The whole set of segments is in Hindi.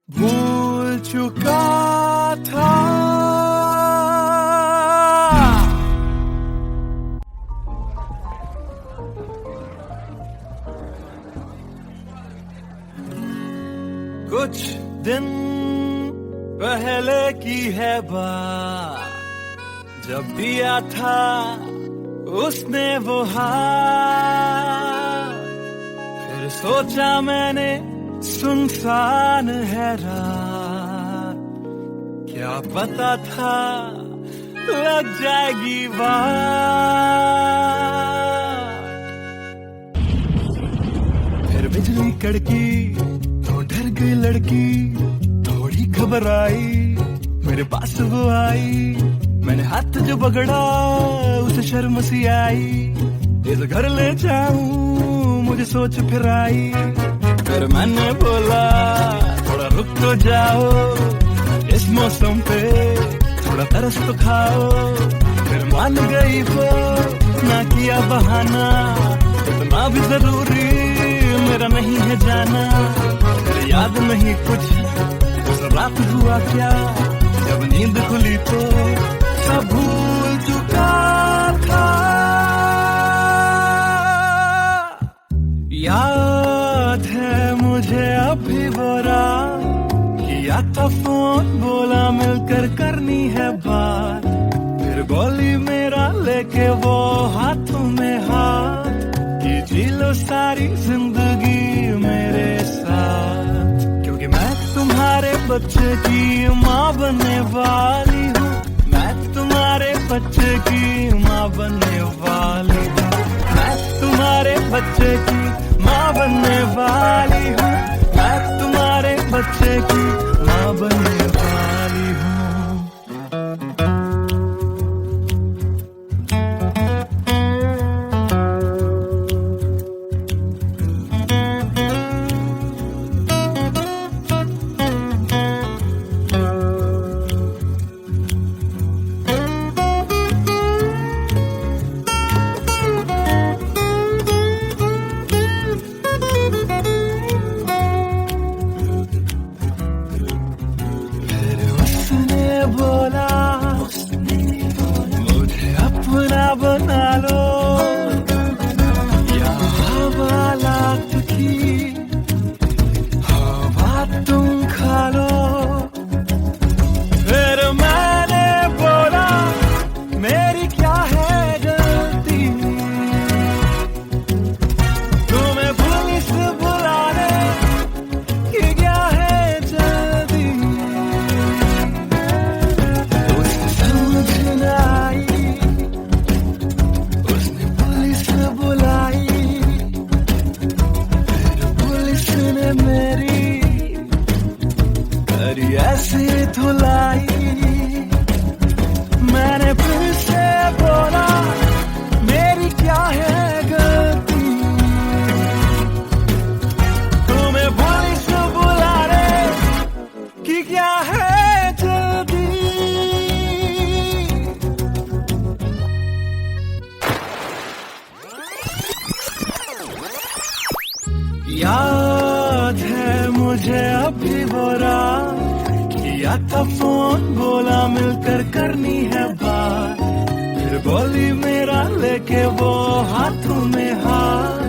भूल चुका था। कुछ दिन पहले की है बात, जब दिया था उसने वो हाथ। फिर सोचा मैंने सुनसान है रात, क्या पता था लग जाएगी बात। फिर बिजली कड़की तो डर गई लड़की, थोड़ी घबराई मेरे पास वो आई। मैंने हाथ जो पकड़ा उसे शर्म सी आई, इस घर ले जाऊं मुझे सोच फिर आई। फिर मैंने बोला थोड़ा रुक तो जाओ, इस मौसम पे थोड़ा तरस तो खाओ। फिर मान गई वो, ना किया बहाना, इतना भी जरूरी मेरा नहीं है जाना। फिर याद नहीं कुछ उस रात हुआ क्या, जब नींद खुली तो सब भूल चुका था। याद है मुझे अभी वो रात, किया था फोन बोला मिलकर करनी है बात। फिर बोली मेरा लेके वो हाथों में हाथ, कि जी लो सारी जिंदगी मेरे साथ। क्योंकि मैं तुम्हारे बच्चे की माँ बनने वाली हूँ, मैं तुम्हारे बच्चे की माँ बनने वाली हूँ, मैं तुम्हारे बच्चे की माँ बनने वाली हूँ, मैं तुम्हारे बच्चे की माँ बनने वाली हूँ। बोला मुझे अपना बना लो, या हवालात की हवा तुम खा लो। फिर मैंने बोला मेरी क्या है गलती, तुम्हें पुलिस बुलाने की क्या है जल्दी। ऐसी धुलाई मैंने फिर से बोला मेरी क्या है गलती, तुम्हें पुलिस बुलाने की क्या है जल्दी। याद है मुझे अभी वो रात, किया था फोन बोला मिलकर करनी है बात। फिर बोली मेरा लेके वो हाथों में हाथ,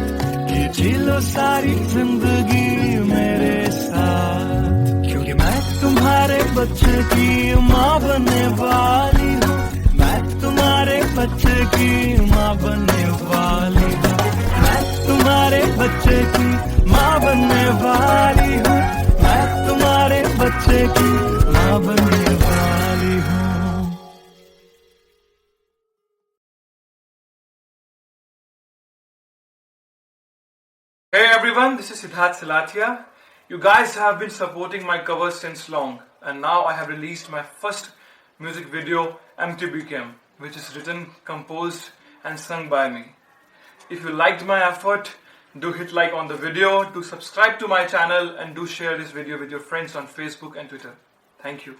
कि जी लो सारी जिंदगी मेरे साथ। क्योंकि मैं तुम्हारे बच्चे की माँ बनने वाली हूँ, मैं तुम्हारे बच्चे की माँ बनने वाली हूँ, मैं तुम्हारे बच्चे की माँ बनने वाली हूँ, मैं तुम्हारे बच्चे की माँ बनने वाली हूँ। Hey everyone, this is Siddharth Salatia. You guys have been supporting my covers since long, and now I have released my first music video, MTBKM, which is written, composed and sung by me. If you liked my effort, do hit like on the video, do subscribe to my channel, and do share this video with your friends on Facebook and Twitter. Thank you.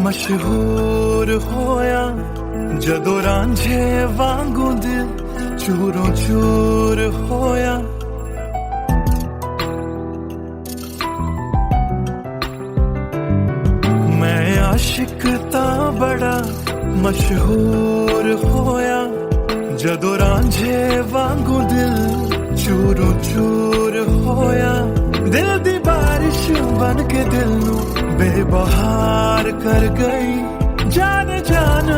मशहूर होया जदों रांझे वांगू दिल चूरों चूर होया। मैं आशिक ता बड़ा मशहूर होया जदों रांझे वांगू दिल चूरों चूर होया। दिल दी बारिश बन के दिल नू बेबहार कर गई। जान जान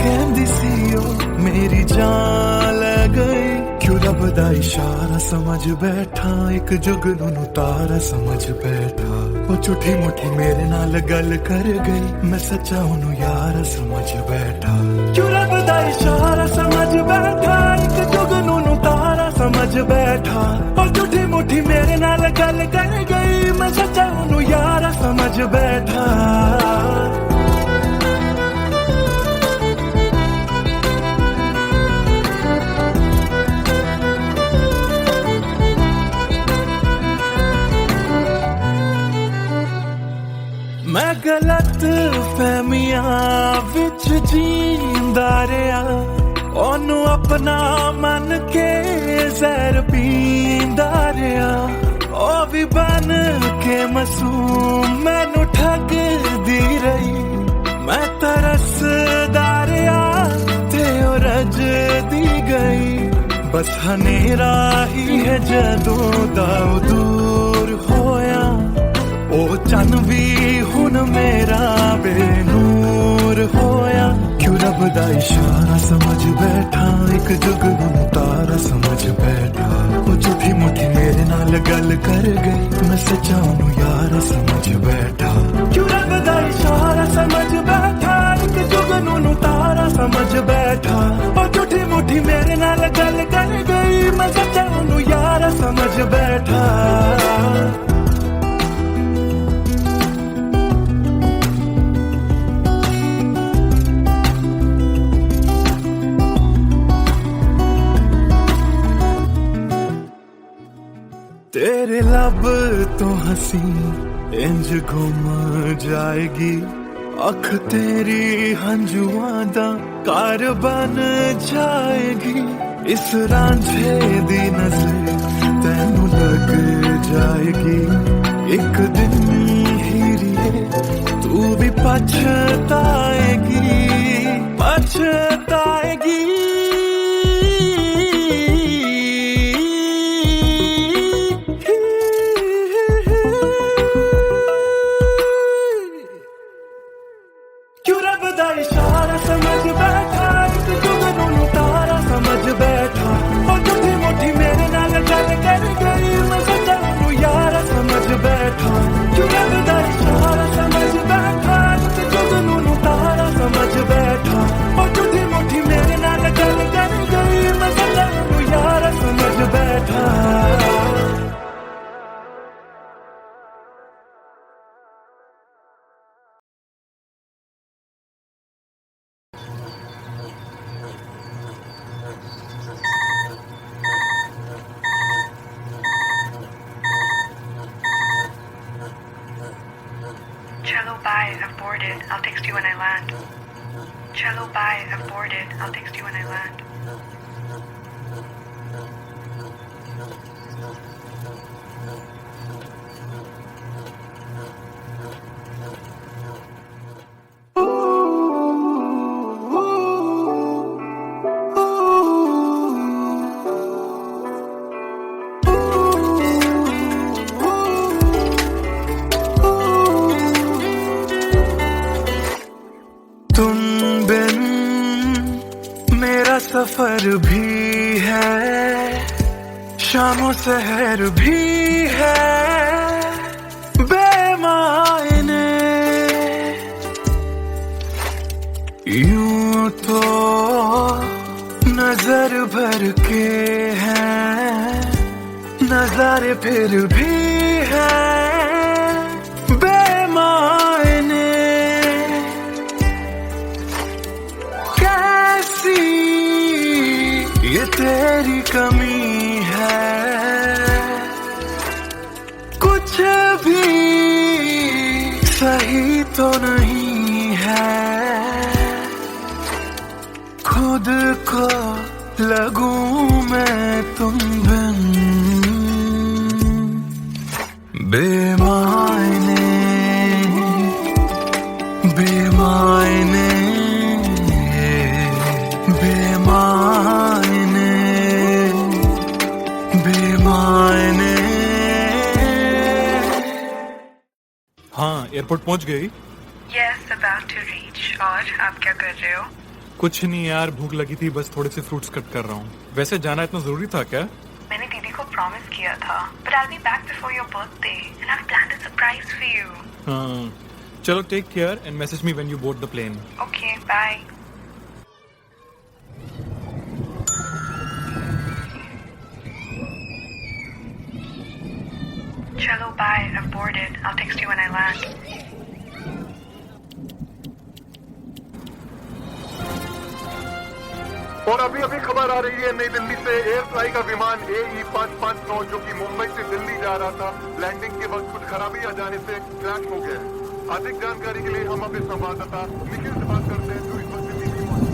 कहंदी सी ओ मेरी जान ले गई। क्यों रब दा इशारा समझ बैठा, एक जुगनू नू तारा समझ बैठा। वो झूठी मुठी मेरे नाल गल कर गई, मैं सच्चा ओनू यार समझ बैठा। क्यों रब दा इशारा समझ बैठा, एक जुगनू नू तारा समझ बैठा। वो झूठी मुठी मेरे नाल गल कर गई, मैं सच्चा ओनू यार समझ बैठा। मैं गलत फहमियां विच जींदा रहा, ओनू अपना मन के जहर पींदा रहा। ओ भी बन के मासूम मैनू ठगदी रही। मैं तरसदा रहा ते ओ रजदी गई। बस हनेरा ही है जदों दा दूर होया। ओ चन भी हुन मेरा बेनूर होया। क्यों रब दा इशारा समझ बैठा, एक जुगनू तारा समझ बैठा। ओ झूठी मुठी मेरे नाल गल कर गई, मैं सच्चा ओनू यार समझ बैठा। क्यों रब दा इशारा समझ बैठा, एक जुगनू तारा समझ बैठा। ओ झूठी मुठी मेरे नाल गल कर गई, मैं सच्चा ओनू यार समझ बैठा। तेरे लब तो हंसी इंज गुम जाएगी। अख तेरी हंजुआं दा कार बन जाएगी। इस रांझे दी नजर तैनू लग जाएगी। एक दिन हीरिए तू भी पछताएगी, पछताएगी। इशारा समझ बैठा, एक जुगनू तारा समझ बैठा। और झूठी मुठी मेरे नाल गल कर गई, मैं सच्चा ओनू यार समझ बैठा। क्यों रब दा इशारा समझ बैठा, एक जुगनू तारा समझ बैठा। और झूठी मुठी मेरे नाल गल कर गई, मैं सच्चा ओनू यार समझ बैठा। Cello, bye, I've boarded. I'll text you when I land. Cello, bye, I've boarded. I'll text you when I land. सफर भी है, शामों सहर भी है बेमायने। यूं तो नजर भर के हैं, नजारे फिर भी है बेमायने। ये तेरी कमी है, कुछ भी सही तो नहीं है। खुद को लगूं मैं तुम बिन बेमायने बेमायने बेमायने बेमायने। हाँ, एयरपोर्ट पहुंच गई? Yes, about to reach. और आप क्या कर रहे हो? कुछ नहीं यार, भूख लगी थी, बस थोड़े से फ्रूट्स कट कर रहा हूँ। वैसे जाना इतना जरूरी था क्या? मैंने दीदी को प्रॉमिस किया था, but I'll be back before your birthday and I've planned a surprise for you. हाँ, चलो take care and message me when you board the plane. Okay, bye. Chalo, bye. I've boarded. I'll text you when I land. और अभी अभी खबर आ रही है नई दिल्ली से एयर फ्लाई का विमान AE559 जो कि मुंबई से दिल्ली जा रहा था, लैंडिंग के वक्त कुछ खराबी आ जाने से क्रैश हो गया है। अधिक जानकारी के लिए हम अपने संवाददाता निखिल से बात करते हैं जो इस वक्त दिल्ली में मौजूद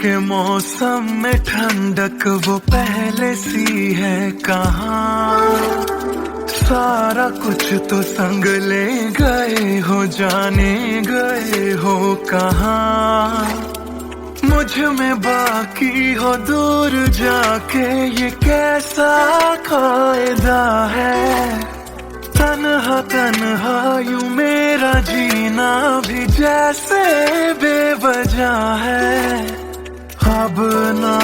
के मौसम में ठंडक वो पहले सी है कहाँ। सारा कुछ तो संग ले गए हो, जाने गए हो कहाँ। मुझ में बाकी हो दूर जाके ये कैसा कायदा है। तन्हा तन्हा यूं मेरा जीना भी जैसे बेवजह है। अब ना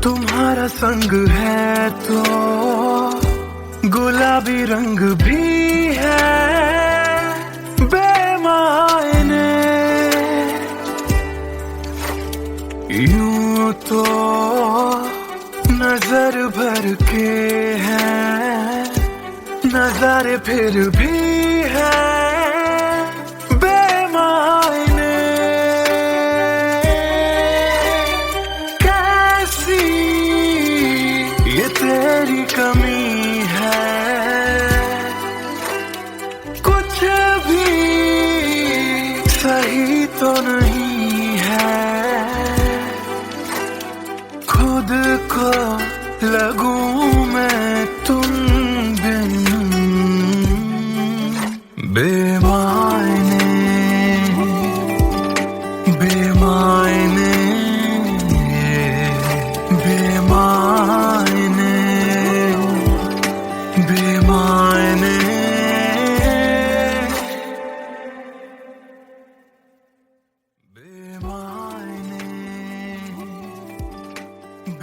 तुम्हारा संग है तो गुलाबी रंग भी है बेमायने। यूं तो नजर भर के हैं, नजारे फिर भी है बेमायने। ये तेरी कमी है, कुछ भी सही तो नहीं है। खुद को लगूं मैं तुम बिन बेमायने बेमायने बेमायने बेमायने। बेमायने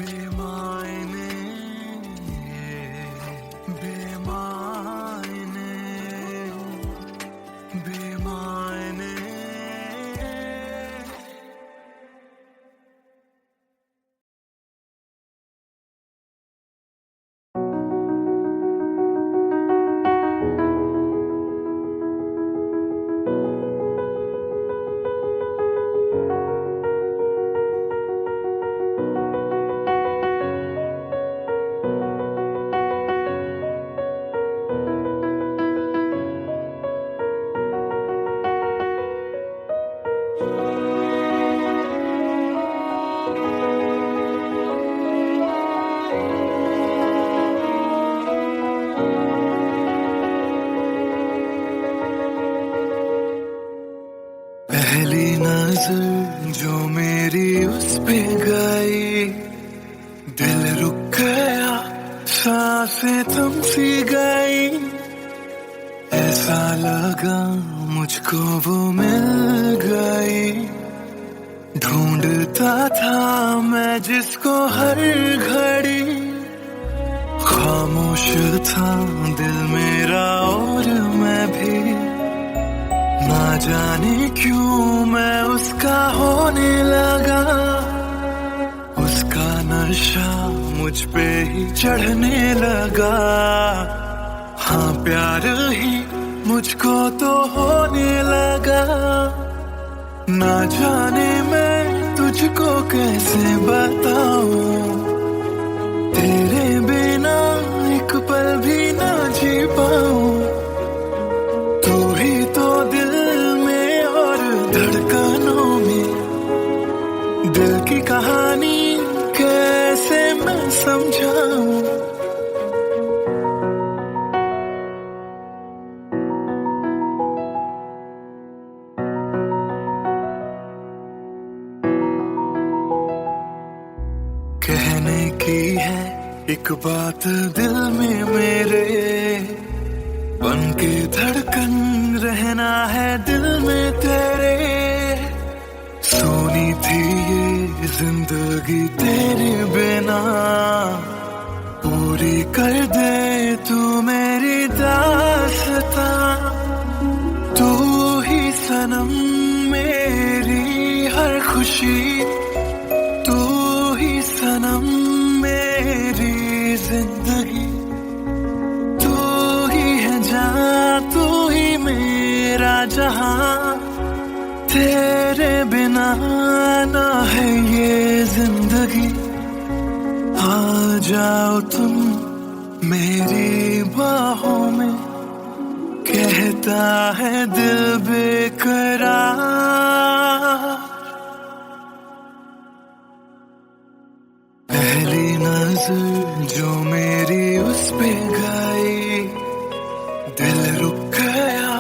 बेमायने बेमायने बेमायने। पहली नजर जो मेरी उस पे गई, दिल रुक गया, सांसें थम सी गई। ऐसा लगा मुझको वो मिल गई ढूंढता था मैं जिसको हर घड़ी, खामोश था दिल मेरा और मैं भी, ना जाने क्यों मैं उसका होने लगा, उसका नशा मुझ पे ही चढ़ने लगा। हाँ प्यार ही मुझको तो होने लगा, ना जाने मैं तुझको कैसे बताऊं, तेरे बिना एक पल भी ना जी पाऊं। तू ही तो दिल में और धड़कनों में, दिल की कहानी कैसे मैं समझाऊं। कहने की है एक बात दिल में मेरे, बन के धड़कन रहना है दिल में तेरे। सोनी थी ये जिंदगी तेरे बिना, पूरी कर दे तू मेरी दास्तां। तू ही सनम मेरी हर खुशी, तू ही सनम मेरी जिंदगी, तू ही है जहां, तू ही मेरा जहां। तेरे बिना ना है ये जिंदगी। आ जाओ तुम मेरी बाहों में, कहता है दिल बेकरार। पहली नजर जो मेरी उस पे गई, दिल रुक गया,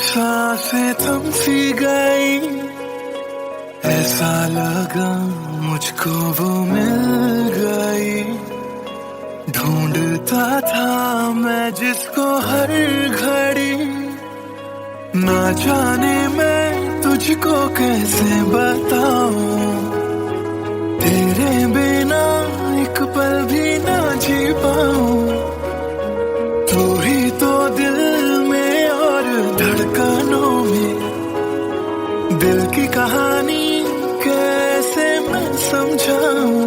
सांसें थम सी गई। ऐसा लगा मुझको वो मिल गई, ढूंढता था मैं जिसको हर घड़ी, ना जाने मैं तुझको कैसे बताऊं, तेरे बिना एक पल भी ना जी पाऊं। तू ही तो दिल में और धड़कनों में, दिल की कहानी कैसे मैं समझाऊं।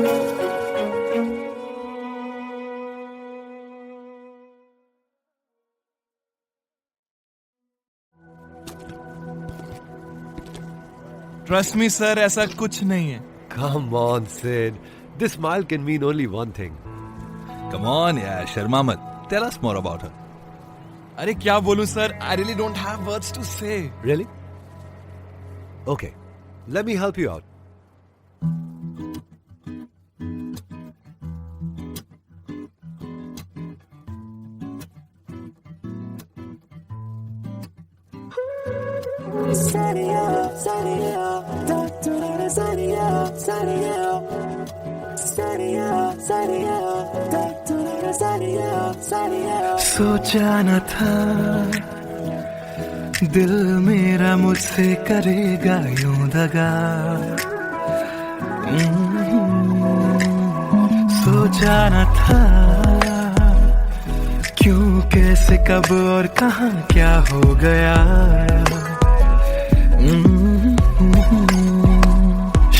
ट्रस्ट मी सर, ऐसा कुछ नहीं है। Come on, Sid. This smile can mean only one thing. Come on यार, शर्मा मत। Tell us more about her. अरे क्या बोलूं sir, I really don't have words to say. Really? Okay, let me help you out. सोचा न था दिल मेरा मुझसे करेगा यूं दगा, सोचा न था क्यों कैसे कब और कहां क्या हो गया।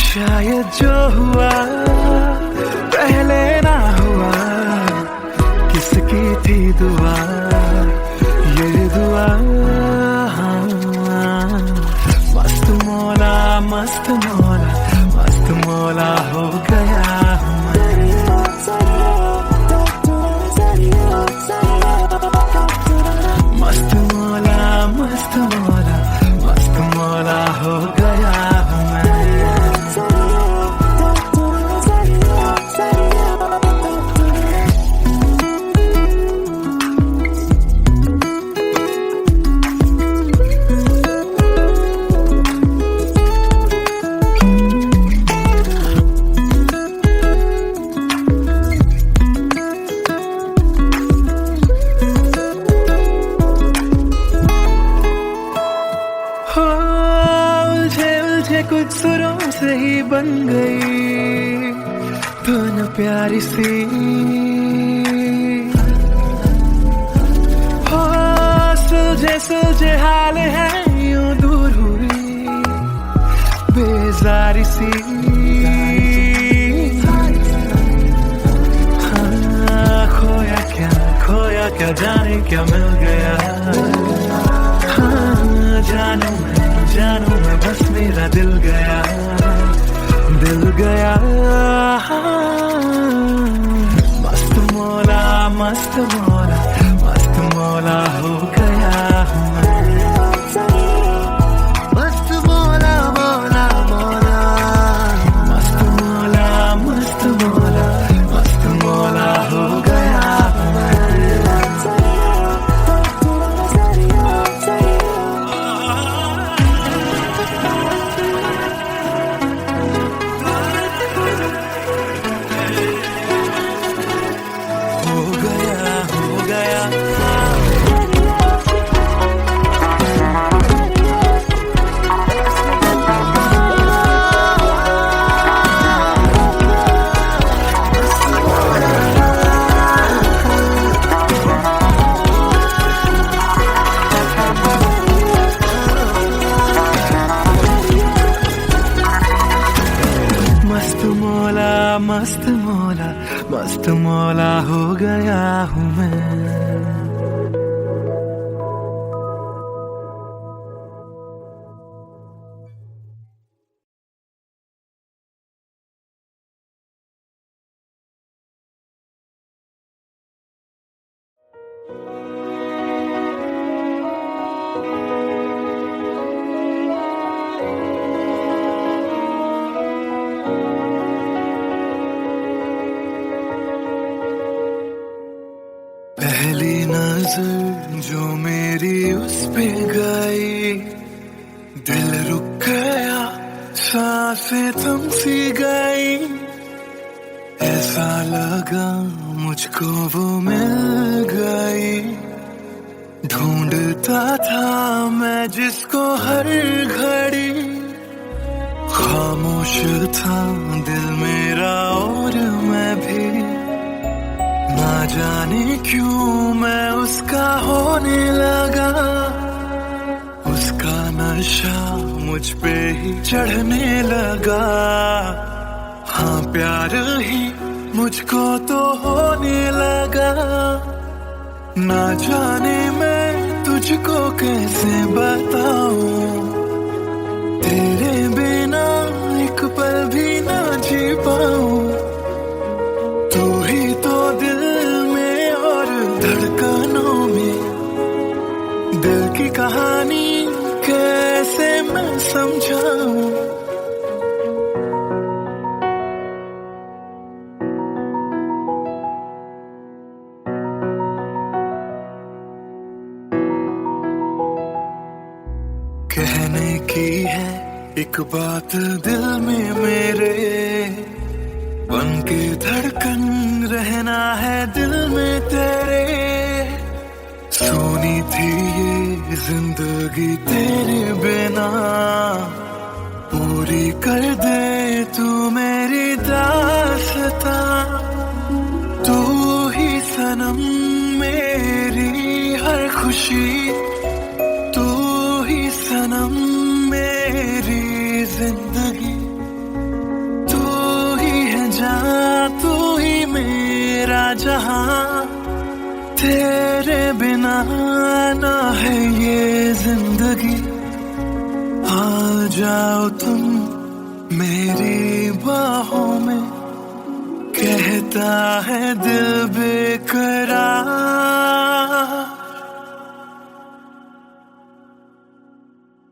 शायद जो हुआ पहले ना हुआ, किसकी थी दुआ ये दुआ। मस्त मौला मस्त मौला मस्त मौला हो गया मस्त मौला मस्त मौला मस्त मौला हो गया गई तो न प्यारी सी हो सुलझे हाल है यूं दूर हुई बेजारी सी हाँ खोया क्या जाने क्या मिल गया हाँ जानू मैं बस मेरा दिल गया मस्त मौला मस्त मौला हो गया मस्त मौला मस्त मौला हो गया मस्त मौला हो गया हूँ मैं पहली नजर जो मेरी उस पे गई दिल रुक गया सांसें थम सी गई ऐसा लगा मुझको वो मिल गई ढूंढता था मैं जिसको हर घड़ी खामोश था दिल मेरा और मैं भी ना जाने क्यों मैं उसका होने लगा उसका नशा मुझ पे ही चढ़ने लगा हाँ प्यार ही मुझको तो होने लगा ना जाने मैं तुझको कैसे बताऊं तेरे बिना एक पल भी ना जी पाऊं तू ही तो दिल में और धड़कनों में दिल की कहानी कैसे मैं समझाऊं कहने की है एक बात दिल में मेरे बन के धड़कन रहना है दिल में तेरे सोनी थी ये जिंदगी तेरे बिना पूरी कर दे तू मेरी दास्तां तू ही सनम मेरी हर खुशी तू ही सनम मेरी जिंदगी तू ही है जहां तू ही मेरा जहां तेरे बिना ना है ये जिंदगी आ जाओ तुम मेरी बाहों में कहता है दिल बेकरार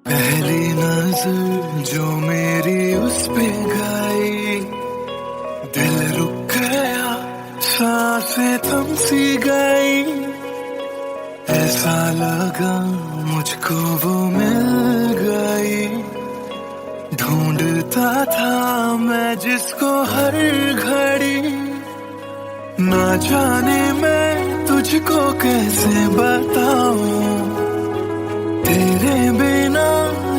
पहली नजर जो मेरी उस पे गई दिल रुक गया सांसें थम सी गई ऐसा लगा मुझको वो मिल गई ढूंढता था मैं जिसको हर घड़ी ना जाने मैं तुझको कैसे बताऊं तेरे बिना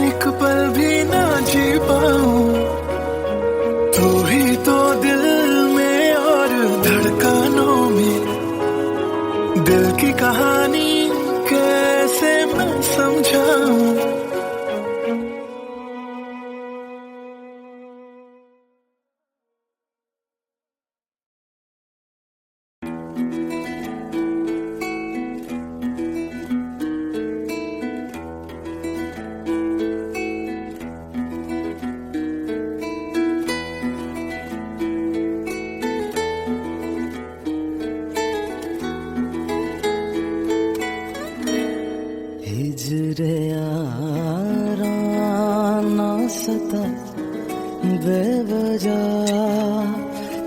एक पल भी ना जी पाऊं तू कहानी कैसे मैं समझाऊं। हिजरे यारा ना सता बेवजह,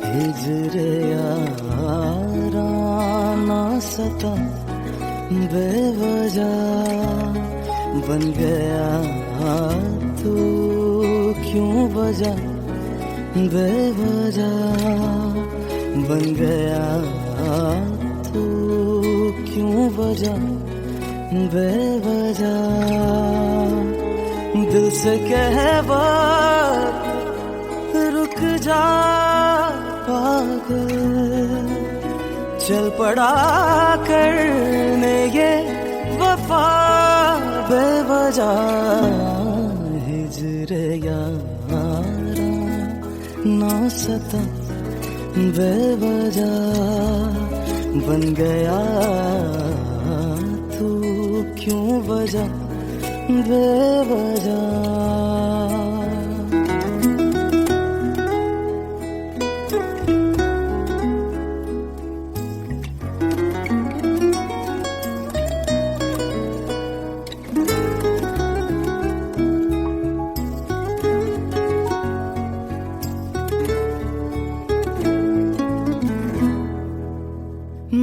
हिजरे यारा ना सता बेवजह, बन गया तू क्यों वजह, बेवजह बन गया तू क्यों वजह, बेवजह दिल से कह बात रुक जा पागल, चल पड़ा करने ये वफा बेवजह, हिजरे यारा ना सता बेवजह, बन गया तू क्यों वजह, बेवजह।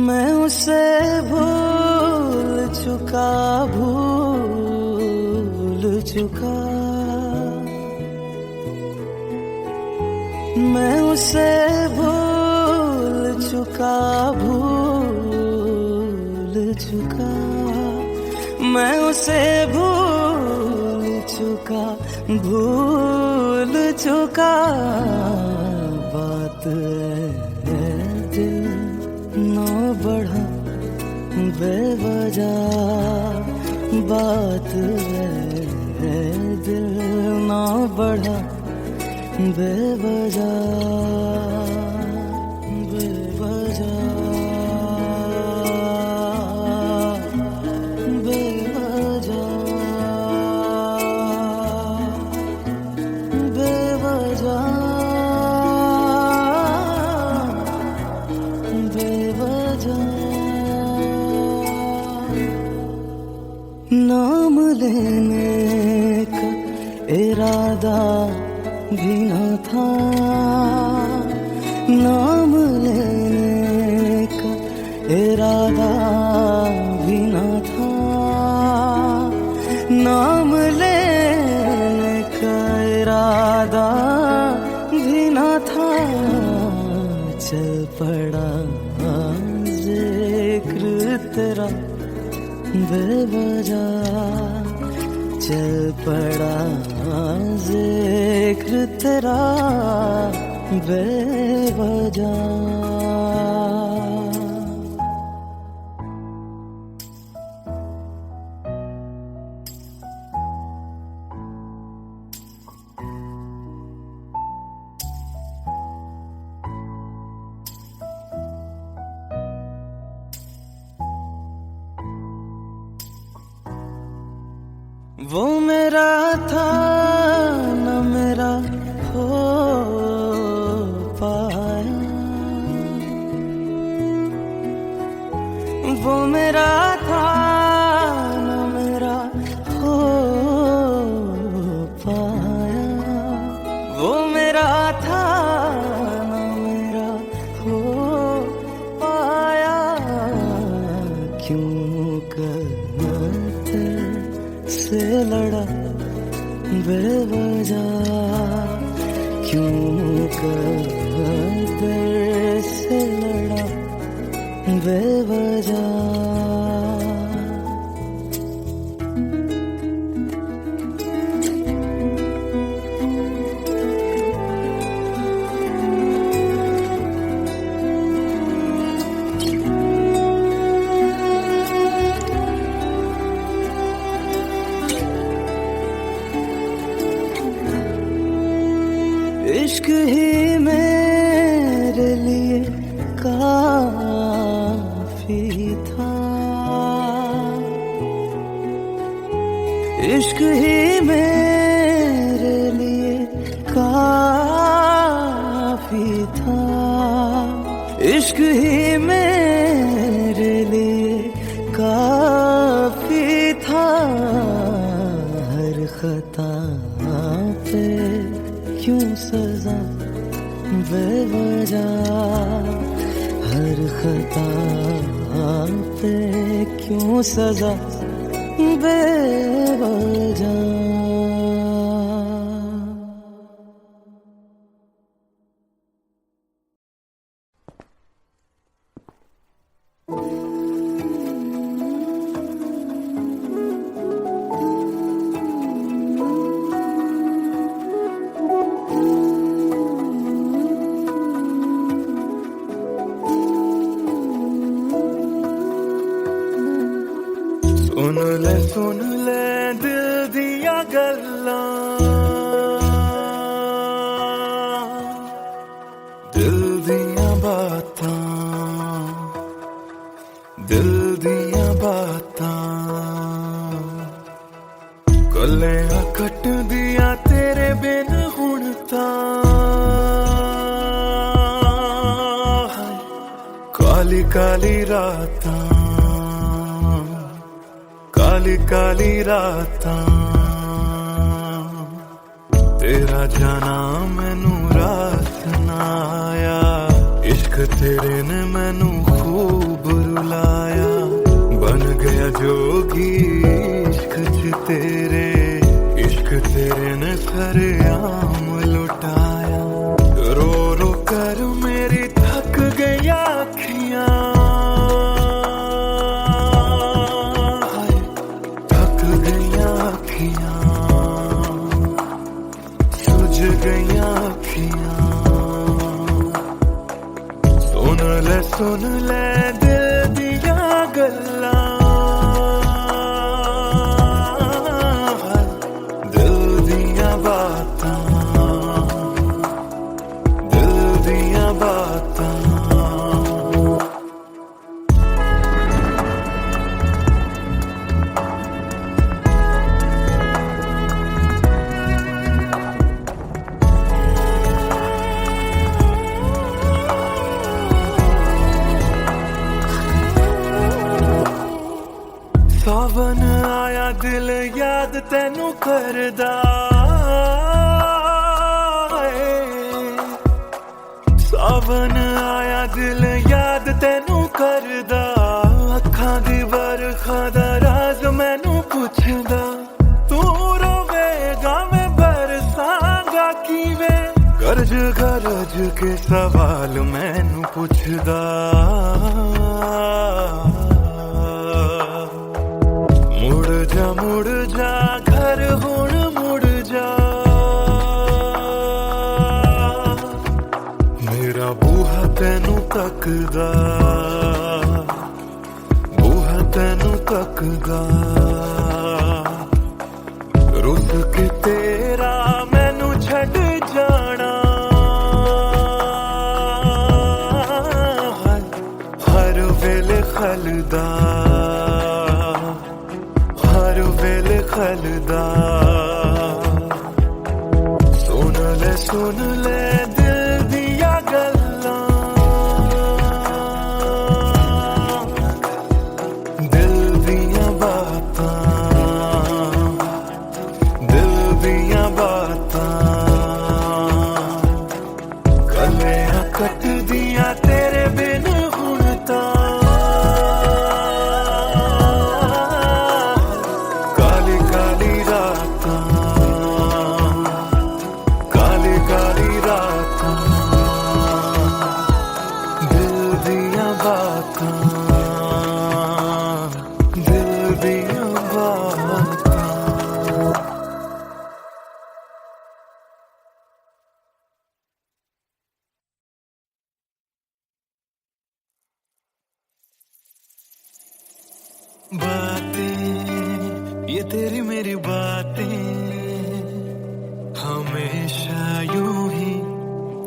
मैं उसे भूल चुका, भूल चुका, मैं उसे भूल चुका, भूल चुका, मैं उसे भूल चुका, भूल चुका, बात है दिल ना बढ़ा बेवजह, बात है दिल ना बढ़ा बेवजह, बेवजह, बेवजह, बेवजह, नाम लेने का इरादा भी न था, नाम लेने का इरादा भी न था, नाम लेने का इरादा भी न था, चल पड़ा जिक्र तेरा बेवजह, चल पड़ा जिक्र तेरा बेवजह। वो मेरा था न मेरा हो पाया, वो मेरा था न मेरा हो पाया, वो मेरा था न मेरा हो पाया, क्यों करते से लड़ा बेवजह, क्यों कर से लड़ा बेवजह। ही मेरे लिए काफी था, इश्क ही मेरे लिए काफी था। हर खता पे क्यों सजा बेवजह, हर खता पे क्यों सजा बेवजह। सुन ले दिल दिया गल्लां, दिल दिया बातां, दिल दिया बातां। गल्लां कट दिया तेरे बिन हुण तां, काली काली रातां, काली काली रातां। तेरा जाना मैनू रास ना आया, इश्क तेरे ने मैनू खूब रुलाया। बन गया जोगी इश्क च तेरे, इश्क तेरे ने सरेआम लुटाया। रो रो कर मेरी थक गई अखियां, सुझ गईयां अखियां। सुन ले दिल दिया गल्लां, दिल दिया बातां, दिल दिया बातां। सावन आया दिल याद तैनू करदा, सावन आया दिल याद तैनू करदा। अखां दी बरखा दा राज मैनू पुछदा, तू रोवेगा मैं बरसांगा किवें। गरज गरज के सवाल मैनू पुछदा, मुड़ जा घर हुण मुड़ जा। मेरा बूहा तैनू तकदा, बूहा तैनू तकदा। रुस के तेरा मैनू छड़ जाना, हर वेले खलदा, हर वेले खलदा। सुन ले दिल दिया गल्लां, दिल दिया बातां, दिल दिया बातां। गल्लां कट दिया तेरे बिन हुण तां, बातें ये तेरी मेरी बातें हमेशा यूं ही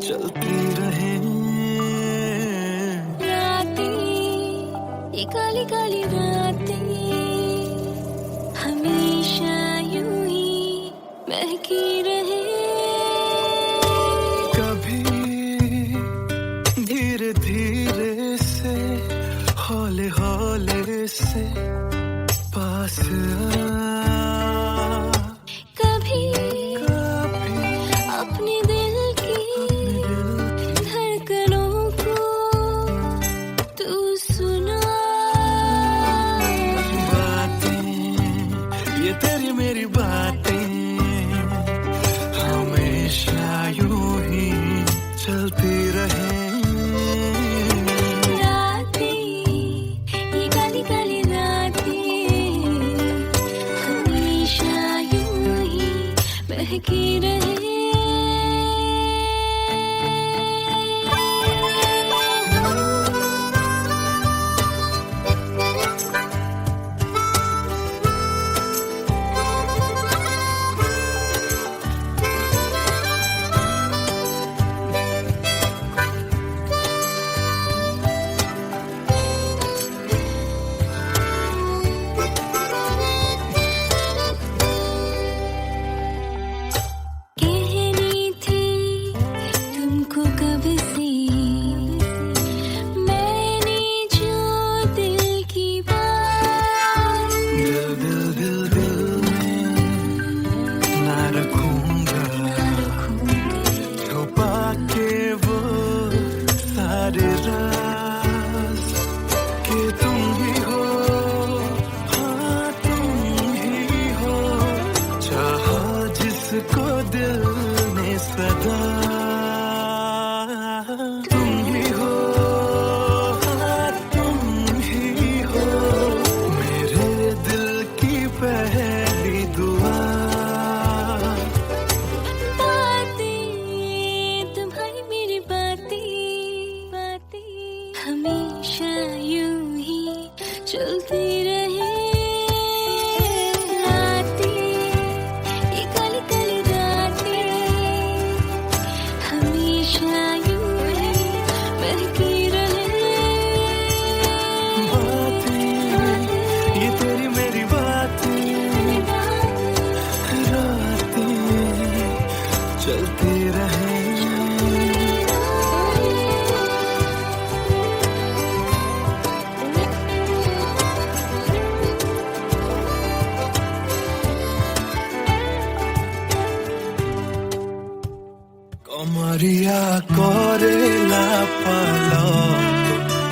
चलती रहे। रातें ये काली काली रातें हमेशा यूं ही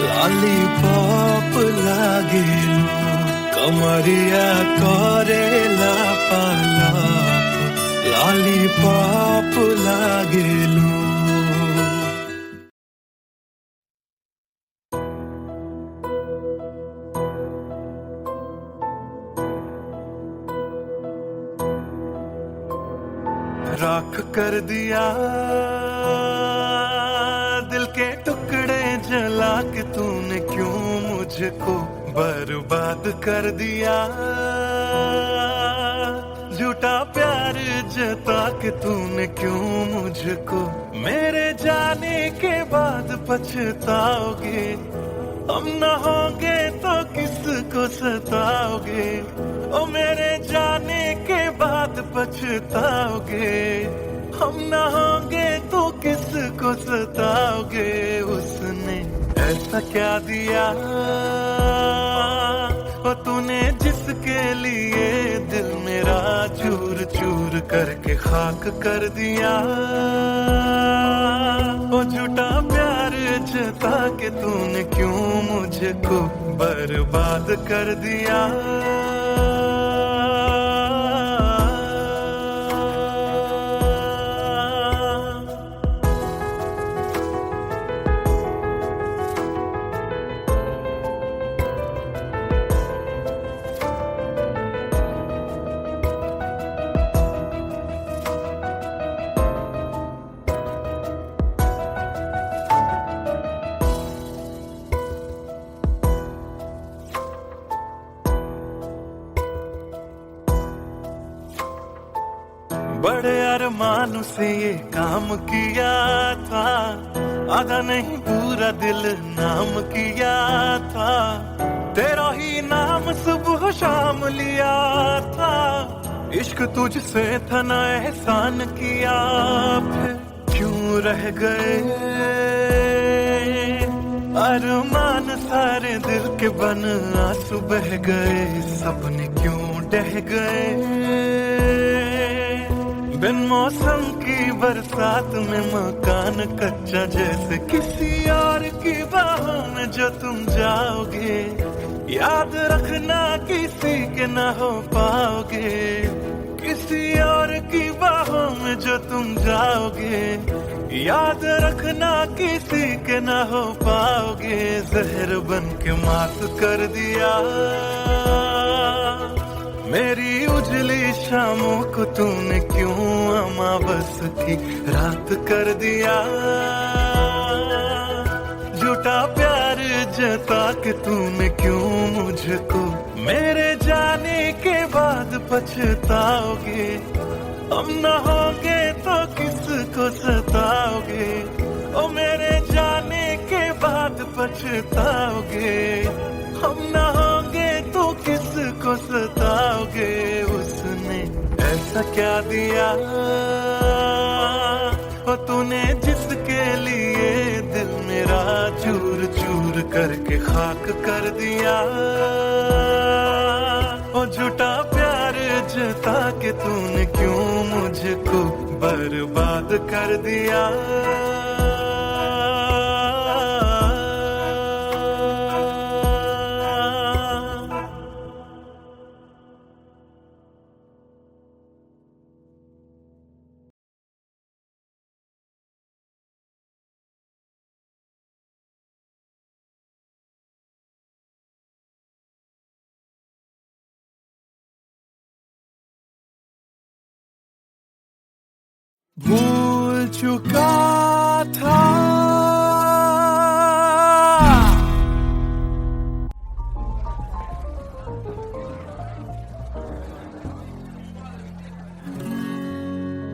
लॉलीपॉप लागेलू कमरिया करेला पालाप लॉलीपॉप लागेलू राख कर दिया दिल के टुकड़े जला के तूने क्यों मुझको बर्बाद कर दिया झूठा प्यार जता के तूने क्यों मुझको मेरे जाने के बाद पछताओगे हम न होंगे तो किसको सताओगे ओ मेरे जाने के बाद पछताओगे हम न होंगे तो किसको सताओगे उसने ऐसा क्या दिया ओ तूने जिसके लिए दिल मेरा चूर चूर करके खाक कर दिया ओ झूठा प्यार जता के तूने क्यों मुझको बर्बाद कर दिया बड़े अरमान से ये काम किया था आधा नहीं पूरा दिल नाम किया था तेरा ही नाम सुबह शाम लिया था इश्क तुझसे था ना एहसान किया फिर क्यों रह गए अरमान सारे दिल के बन आंसू बह गए सपने क्यों ढह गए बिन मौसम की बरसात में मकान कच्चा जैसे किसी और की बाहों में जो तुम जाओगे याद रखना किसी के ना हो पाओगे किसी और की बाहों में जो तुम जाओगे याद रखना किसी के ना हो पाओगे जहर बन के मात कर दिया मेरी उजली शामों को तूने क्यों अमावस की रात कर दिया झूठा प्यार जता के तूने क्यों मुझको मेरे जाने के बाद पछताओगे हम न होंगे तो किसको सताओगे ओ मेरे जाने के बाद पछताओगे हम न होंगे तो किसको सताओगे उसने ऐसा क्या दिया ओ तूने जिसके लिए दिल मेरा चूर चूर करके खाक कर दिया ओ झूठा प्यार जता के तूने क्यों मुझको बर्बाद कर दिया भूल चुका था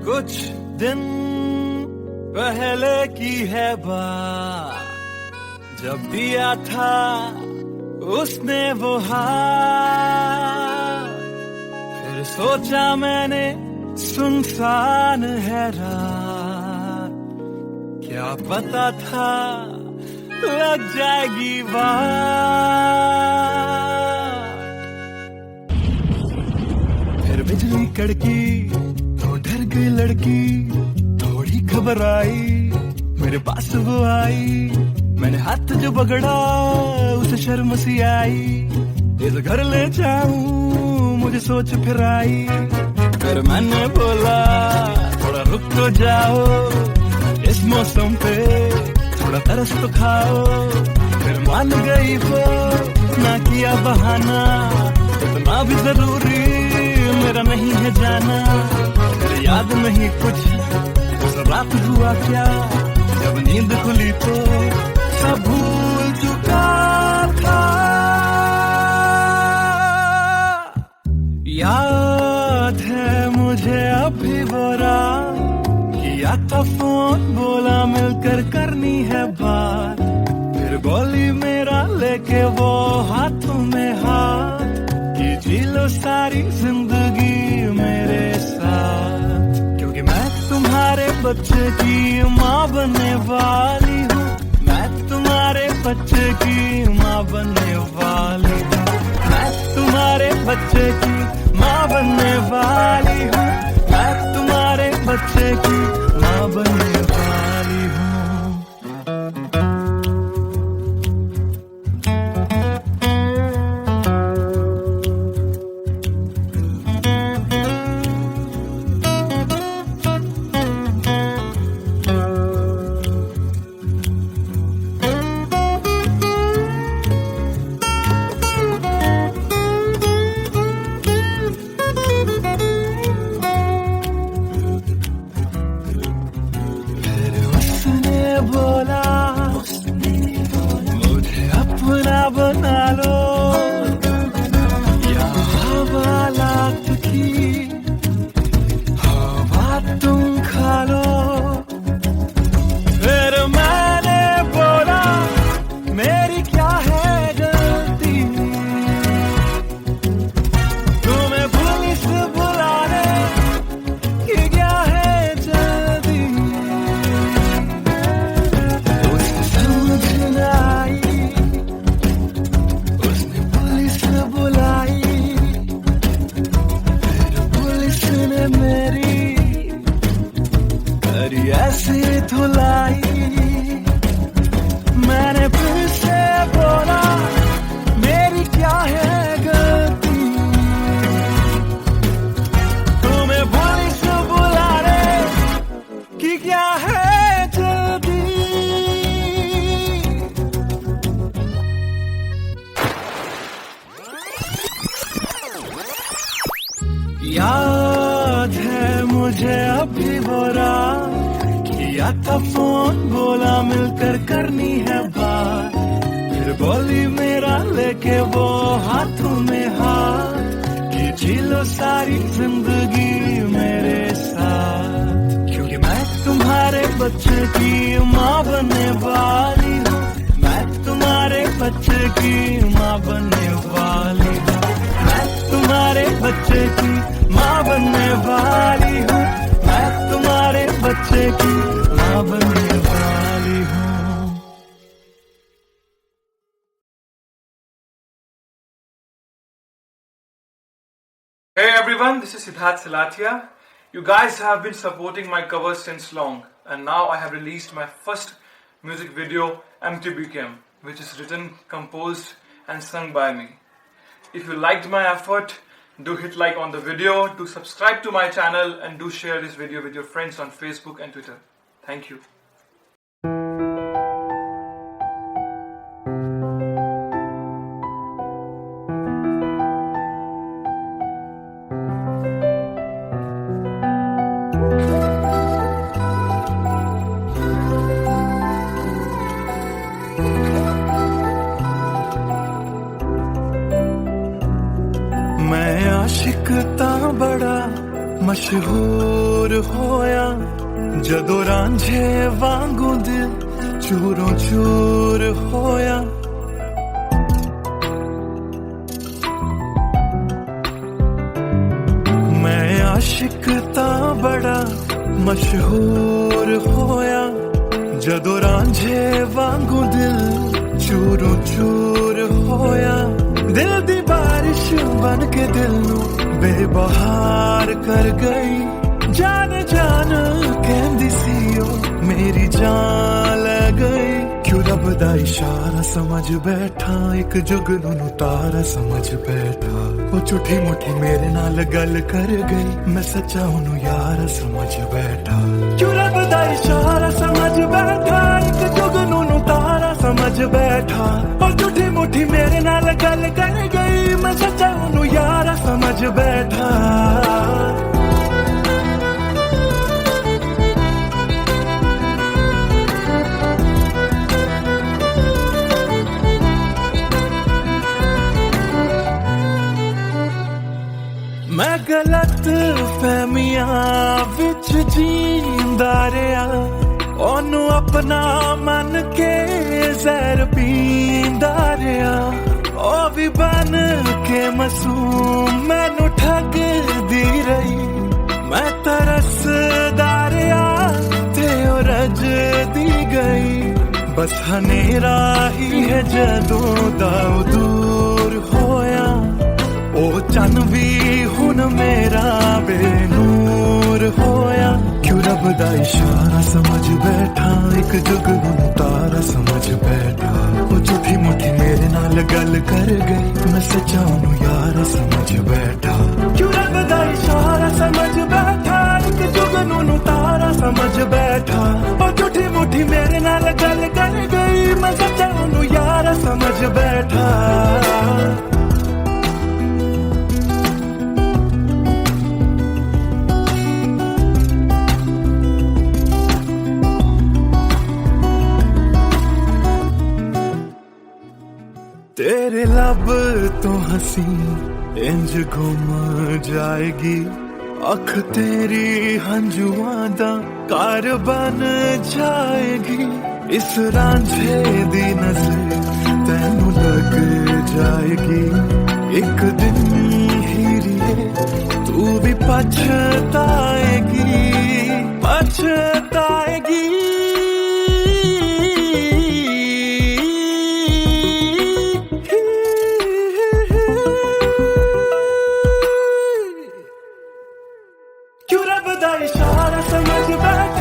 कुछ दिन पहले की है बात जब दिया था उसने वो हाथ फिर सोचा मैंने सुनसान है रात क्या पता था लग जाएगी बात फिर बिजली कड़की तो डर गई लड़की थोड़ी घबराई मेरे पास वो आई, मैंने हाथ जो पकड़ा उसे शर्म सी आई। इस घर ले जाऊं मुझे सोच फिर आई, फिर मैंने बोला थोड़ा रुक तो जाओ, इस मौसम पे थोड़ा तरस तो खाओ। फिर मान गई वो, ना किया बहाना, इतना भी जरूरी मेरा नहीं है जाना। फिर याद नहीं कुछ उस रात हुआ क्या, जब नींद खुली तो सब भूल चुका था। याद है मुझे अभी वो रात, किया था फोन बोला मिलकर करनी है बात। फिर बोली मेरा लेके वो हाथों में हाथ, कि जी लो सारी जिंदगी मेरे साथ। क्योंकि मैं तुम्हारे बच्चे की माँ बनने वाली हूँ, मैं तुम्हारे बच्चे की माँ बनने वाली हूँ, मैं तुम्हारे बच्चे की माँ बनने वाली हूँ, मैं तुम्हारे बच्चे की माँ बनने वाली हूँ। बोला मुझे अपना बना लो, या हवालात की हवा तुम खा लो। फिर मैंने बोला मेरी क्या है गलती, तुम्हें पुलिस बुलाने की क्या है जल्दी। उसने पुलिस बुलाई, फिर पुलिस ने मेरी करी ऐसी धुलाई। मैंने फिर से बोला मेरी क्या है गलती, तुम्हें पुलिस बुलाने की क्या है जल्दी। याद है मुझे अभी वो रात, किया था फोन बोला मिलकर करनी है बात। फिर बोली मेरा लेके वो हाथों में हाथ, कि जी लो सारी जिंदगी मेरे साथ। क्योंकि मैं तुम्हारे बच्चे की माँ बनने वाली हूँ, मैं तुम्हारे बच्चे की माँ बनने वाली हूँ, मैं तुम्हारे बच्चे की माँ बनने वाली हूँ, मैं तुम्हारे बच्चे की माँ बनने वाली हूँ। Hey everyone, this is Siddharth Salatia. You guys have been supporting my covers since long, and now I have released my first music video, Empty Became, which is written, composed and sung by me. If you liked my effort, do hit like on the video, do subscribe to my channel, and do share this video with your friends on Facebook and Twitter. Thank you. मैं आशिक ता बड़ा मशहूर होया, जदों रांझे वांगू दिल चूरों चूर होया। मैं आशिक ता बड़ा मशहूर होया, जदों रांझे वांगू दिल चूरों चूर होया। दिल दी बारिश बन के दिल नू बेबहार कर गई, जान जान कहंदी सी ओ मेरी जान ले गई क्यों रब दा इशारा समझ बैठा एक जुगनू नु तारा समझ बैठा ओ झूठी मुठी मेरे नाल गल कर गई मैं सच्चा ओनू यार समझ बैठा क्यों रब दा इशारा समझ बैठा एक जुगनू नु तारा समझ बैठा ओ झूठी मुठी मेरे नाल गल कर गई मैं सच्चा ओनू यार समझ बैठा मैं गलत फहमियां विच जींदा रहा ओनू अपना मन के जहर पींदा रहा ओ भी बन के मासूम मैनू ठगदी रही मैं तरसदा रहा ते ओ रजदी गई बस हनेरा ही है जदों दा ओ दूर होया ओ चन भी हुन मेरा बेनूर होया क्यों रब दा इशारा समझ बैठा एक जुगनू तारा समझ बैठा ओ झूठी मुठी मेरे नाल गल कर गई मैं सच्चा ओनू यार समझ बैठा क्यों रब दा इशारा समझ बैठा एक जुगनू तारा समझ बैठा ओ झूठी मुठी मेरे नाल गल कर गई मैं सच्चा ओनू यार समझ बैठा तेरे लब तो हंसी इंज गुम जाएगी अख तेरी हंजुआं दा घर बन जाएगी इस रांझे दी नजर तैनू लग जाएगी एक दिन हीरिए तू भी पछताएगी पछताएगी क्यों रब दा इशारा समझ बैठा